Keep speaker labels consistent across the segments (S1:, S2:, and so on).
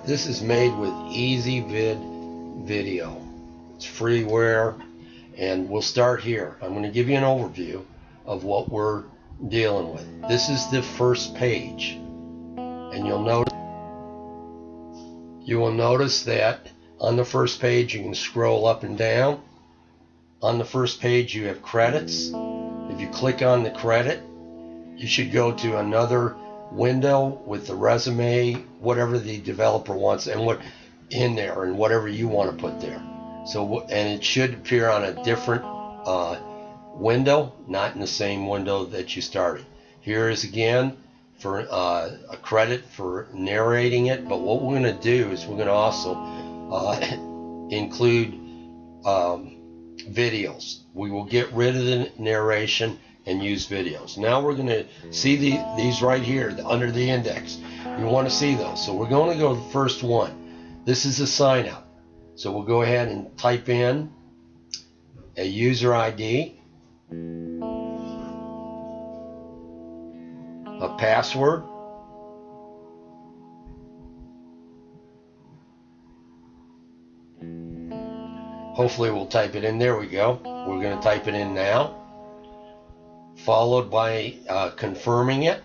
S1: This is made with EasyVid video. It's freeware, and we'll start here. I'm going to give you an overview of what we're dealing with. This is the first page, and you will notice that on the first page you can scroll up and down. On the first page you have credits. If you click on the credit, you should go to another window with the resume, whatever the developer wants, and what in there, and whatever you want to put there. So, and it should appear on a different window, not in the same window that you started. Here is again for a credit for narrating it. But what we're going to do is we're going to also include videos. We will get rid of the narration and use videos. Now we're going to see these right here under the index. You want to see those. So we're going to go to the first one. This is a sign up. So we'll go ahead and type in a user ID, a password, hopefully we'll type it in. There we go. We're going to type it in now, followed by confirming it.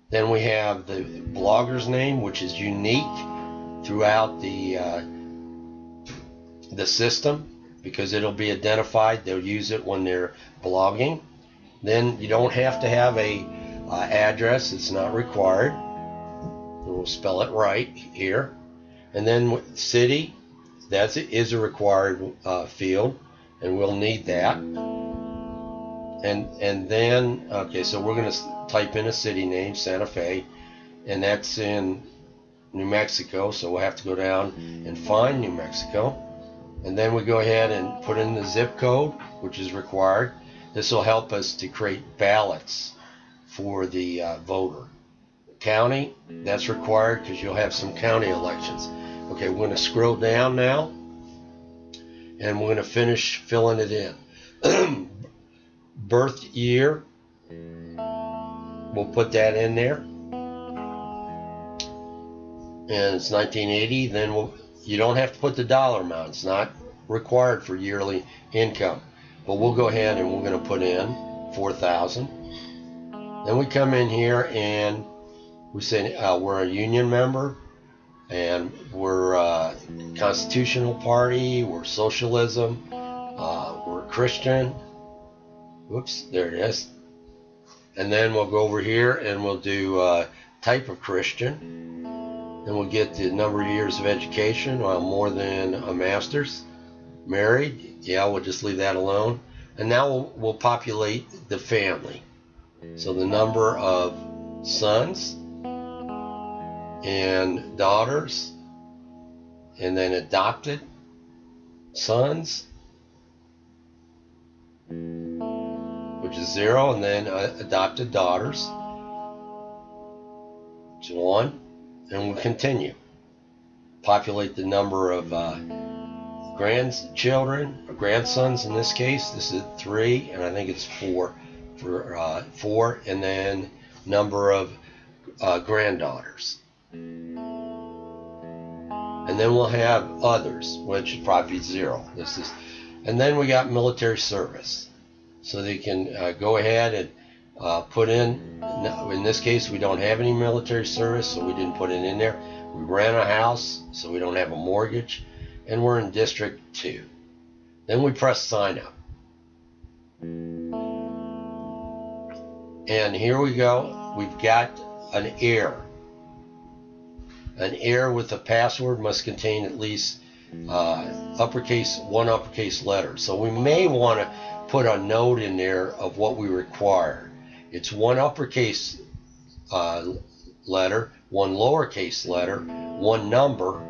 S1: Then we have the blogger's name, which is unique throughout the system because it'll be identified. They'll use it when they're blogging. Then you don't have to have a address. It's not required. We'll spell it right here. And then city, that is a required field, and we'll need that. And then, okay, so we're going to type in a city name, Santa Fe, and that's in New Mexico, so we'll have to go down and find New Mexico. And then we go ahead and put in the zip code, which is required. This will help us to create ballots for the voter. County, that's required because you'll have some county elections. Okay, we're going to scroll down now, and we're going to finish filling it in. Birth year, we'll put that in there, and it's 1980. Then you don't have to put the dollar amount. It's not required for yearly income, but we'll go ahead and we're going to put in 4,000. Then we come in here and we say we're a union member, and we're a constitutional party, we're socialism, we're Christian. Whoops, there it is. And then we'll go over here and we'll do type of Christian. Then we'll get the number of years of education, more than a master's. Married, yeah, we'll just leave that alone. And now we'll populate the family. So the number of sons and daughters, and then adopted sons, which is 0, and then adopted daughters, which is 1, and we'll continue. Populate the number of grandchildren, or grandsons in this case. This is 3, and I think it's 4 for 4, and then number of granddaughters. And then we'll have others, which would probably be 0. And then we got military service. So they can go ahead and put in this case, we don't have any military service, so we didn't put it in there. We rent a house, so we don't have a mortgage, and we're in District 2. Then we press sign up. And here we go. We've got an error. An error with the password must contain at least one uppercase letter. So we may want to put a note in there of what we require. It's 1 uppercase letter, 1 lowercase letter, 1 number,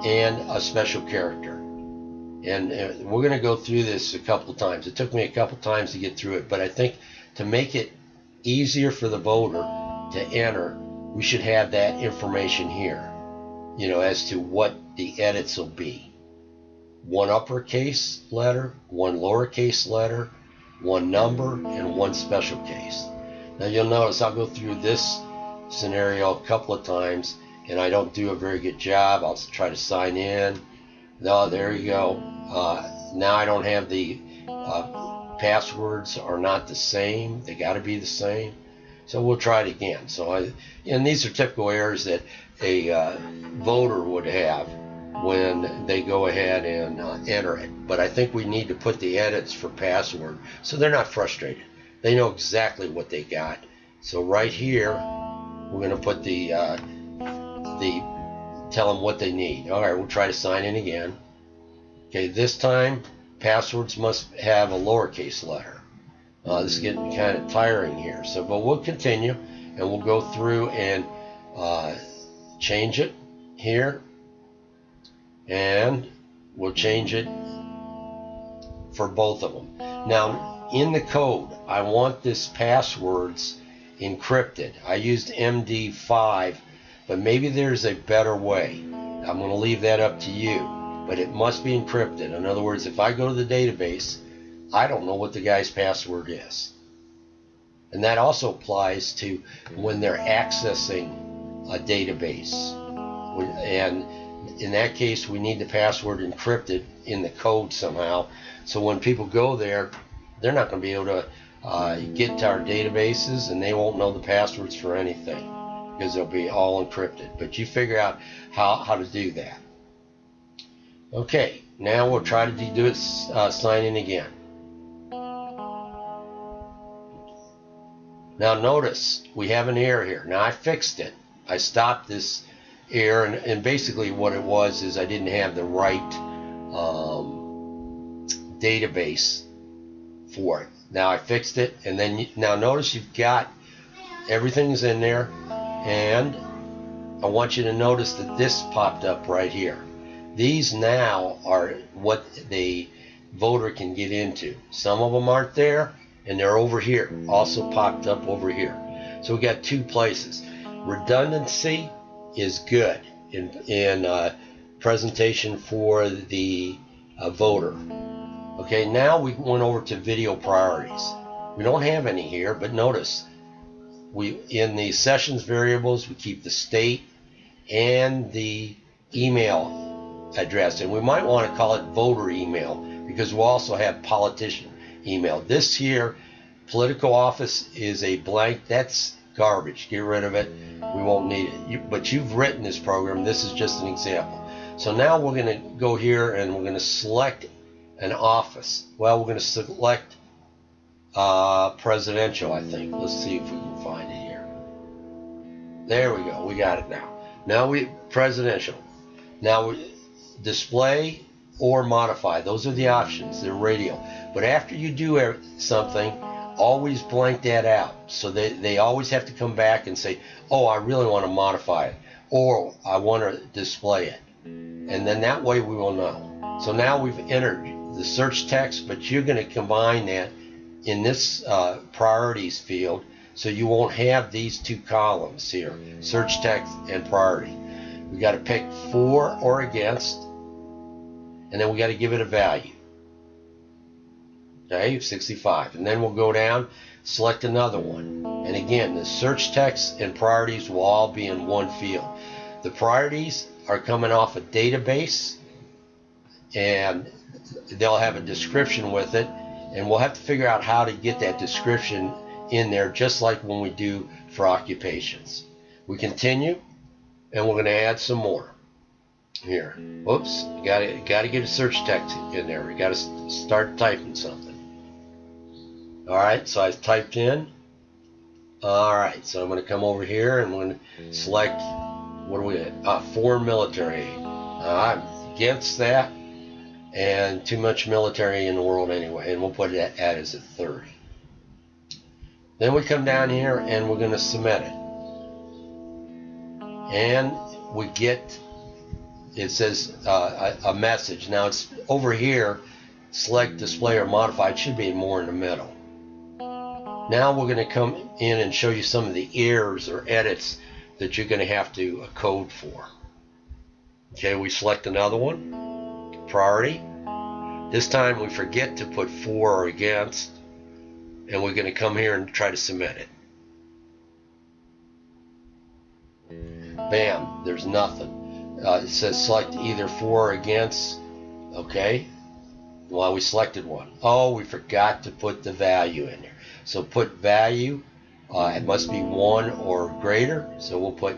S1: and a special character. And we're going to go through this a couple times. It took me a couple times to get through it, but I think to make it easier for the voter to enter, we should have that information here, as to what the edits will be. 1 uppercase letter, 1 lowercase letter, 1 number, and 1 special case. Now you'll notice I'll go through this scenario a couple of times and I don't do a very good job. I'll try to sign in. No, there you go. Now I don't have the passwords are not the same. They got to be the same. So we'll try it again. And these are typical errors that a voter would have when they go ahead and enter it. But I think we need to put the edits for password so they're not frustrated. They know exactly what they got. So right here, we're going to put tell them what they need. All right, we'll try to sign in again. Okay, this time passwords must have a lowercase letter. This is getting kind of tiring here. But we'll continue and we'll go through and change it here, and we'll change it for both of them. Now, in the code, I want this passwords encrypted. I used MD5, but maybe there's a better way. I'm going to leave that up to you, but it must be encrypted. In other words, if I go to the database, I don't know what the guy's password is. And that also applies to when they're accessing a database. And in that case, we need the password encrypted in the code somehow. So when people go there, they're not going to be able to get to our databases, and they won't know the passwords for anything because they'll be all encrypted. But you figure out how to do that. Okay, now we'll try to do it, sign in again. Now notice we have an error here. Now I fixed it. I stopped this error, and basically what it was is I didn't have the right database for it. Now I fixed it, and then now notice you've got everything's in there, and I want you to notice that this popped up right here. These now are what the voter can get into. Some of them aren't there, and they're over here, also popped up over here. So we got two places. Redundancy is good in presentation for the voter. Okay, now we went over to video priorities. We don't have any here, but notice in the sessions variables we keep the state and the email address, and we might want to call it voter email because we'll also have politician email. This here, political office, is a blank. That's garbage. Get rid of it. We won't need it. But you've written this program. This is just an example. So now we're going to go here and we're going to select an office. Well, we're going to select presidential, I think. Let's see if we can find it here. There we go. We got it now. Now presidential. Now display or modify. Those are the options. They're radial. But after you do something, always blank that out. So they always have to come back and say, oh, I really want to modify it, or I want to display it. And then that way we will know. So now we've entered the search text, but you're going to combine that in this priorities field, so you won't have these two columns here, search text and priority. We got to pick for or against, and then we got to give it a value. Okay, 65. And then we'll go down, select another one. And again, the search text and priorities will all be in one field. The priorities are coming off a database, and they'll have a description with it, and we'll have to figure out how to get that description in there, just like when we do for occupations. We continue, and we're going to add some more here. Whoops, got to get a search text in there. We got to start typing something. All right, so I typed in. All right, so I'm going to come over here and I'm going to select, what are we at? Foreign military aid. I'm against that, and too much military in the world anyway, and we'll put that as at 30. Then we come down here and we're going to submit it. And we get, it says a message. Now it's over here, select, display, or modify. It should be more in the middle. Now we're going to come in and show you some of the errors or edits that you're going to have to code for. Okay, we select another one, priority. This time we forget to put for or against, and we're going to come here and try to submit it. Bam, there's nothing. It says select either for or against. Okay, well, we selected one. Oh, we forgot to put the value in there. So put value. It must be 1 or greater. So we'll put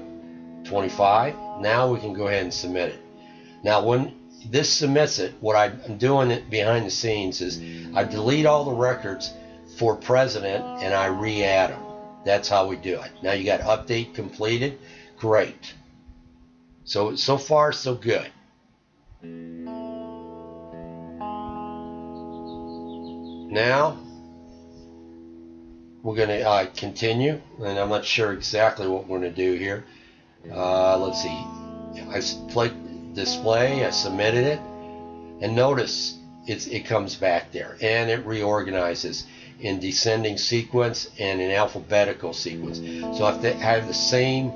S1: 25. Now we can go ahead and submit it. Now when this submits it, what I'm doing it behind the scenes is I delete all the records for president and I re-add them. That's how we do it. Now you got update completed. Great. So far so good. Now we're going to continue, and I'm not sure exactly what we're going to do here. Let's see. I clicked display, I submitted it, and notice it comes back there, and it reorganizes in descending sequence and in alphabetical sequence. So if they have the same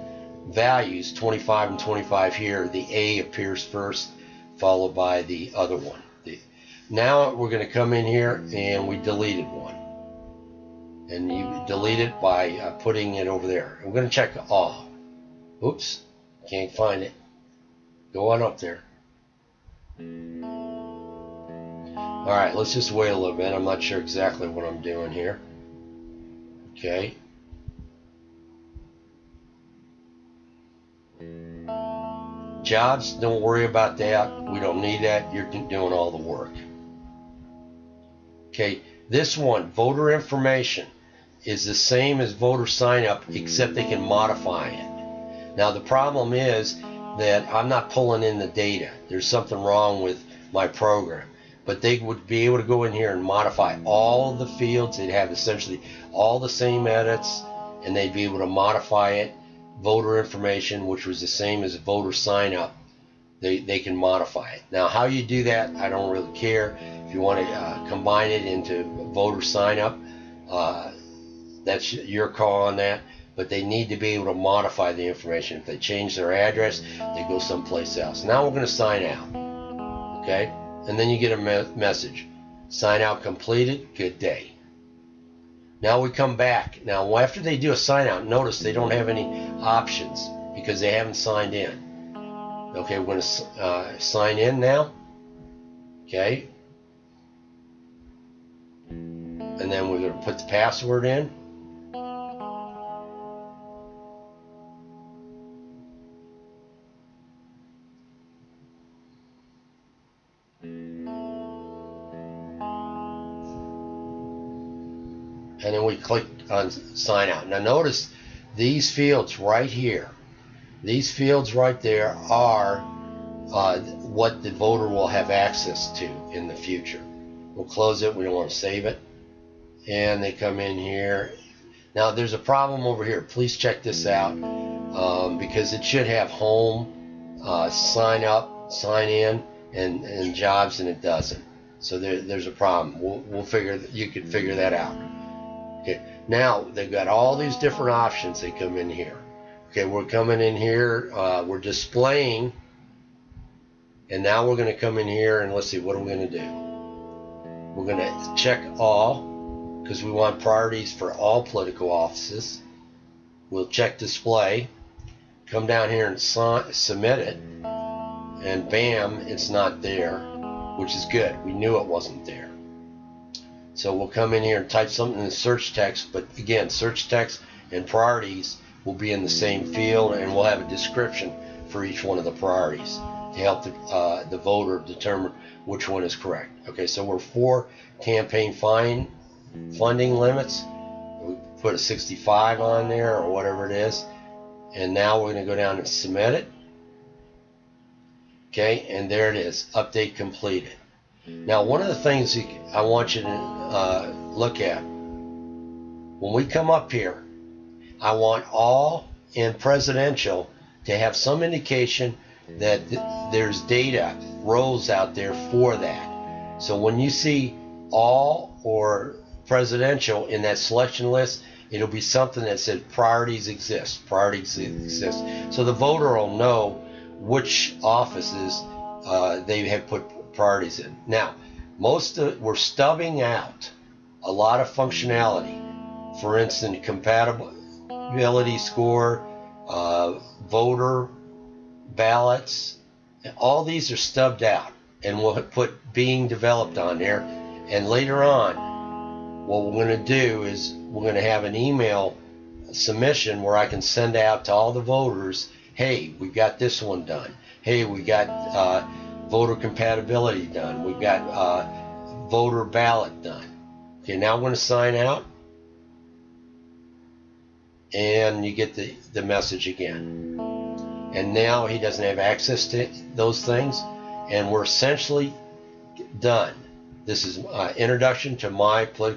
S1: values, 25 and 25 here, the A appears first, followed by the other one. Now we're going to come in here and we deleted one. And you delete it by putting it over there. I'm going to check all. Oops, can't find it. Go on up there. All right, let's just wait a little bit. I'm not sure exactly what I'm doing here. Okay. Jobs, don't worry about that. We don't need that. You're doing all the work. Okay, this one, voter information, is the same as voter sign up, except they can modify it. Now the problem is that I'm not pulling in the data. There's something wrong with my program. But they would be able to go in here and modify all of the fields. They'd have essentially all the same edits, and they'd be able to modify it. Voter information, which was the same as voter sign up, they can modify it. Now how you do that, I don't really care. If you want to combine it into voter sign up, that's your call on that. But they need to be able to modify the information. If they change their address, they go someplace else. Now we're going to sign out. Okay? And then you get a message. Sign out completed. Good day. Now we come back. Now after they do a sign out, notice they don't have any options because they haven't signed in. Okay, we're going to sign in now. Okay. And then we're going to put the password in. And then we click on sign out. Now notice these fields right here, these fields right there are what the voter will have access to in the future. We'll close it. We don't want to save it. And they come in here. Now there's a problem over here. Please check this out because it should have home, sign up, sign in, and jobs, and it doesn't. So there's a problem. You can figure that out. Okay, now they've got all these different options. They come in here. Okay, we're coming in here. We're displaying, and now we're going to come in here and let's see, what are we going to do? We're going to check all because we want priorities for all political offices. We'll check display. Come down here and submit it, and bam, it's not there, which is good. We knew it wasn't there. So we'll come in here and type something in the search text, but again, search text and priorities will be in the same field, and we'll have a description for each one of the priorities to help the voter determine which one is correct. Okay, so we're for campaign funding limits. We put a 65 on there or whatever it is, and now we're going to go down and submit it. Okay, and there it is, update completed. Now, one of the things I want you to look at, when we come up here, I want all and presidential to have some indication that there's data rows out there for that. So when you see all or presidential in that selection list, it'll be something that says priorities exist. Priorities exist. So the voter will know which offices they have put priorities in. Now, we're stubbing out a lot of functionality. For instance, compatibility score, voter ballots. All these are stubbed out, and we'll put being developed on there. And later on, what we're going to do is we're going to have an email submission where I can send out to all the voters, hey, we got this one done. Hey, we got voter compatibility done. We've got voter ballot done. Okay, now I'm going to sign out, and you get the message again. And now he doesn't have access to those things, and we're essentially done. This is introduction to my political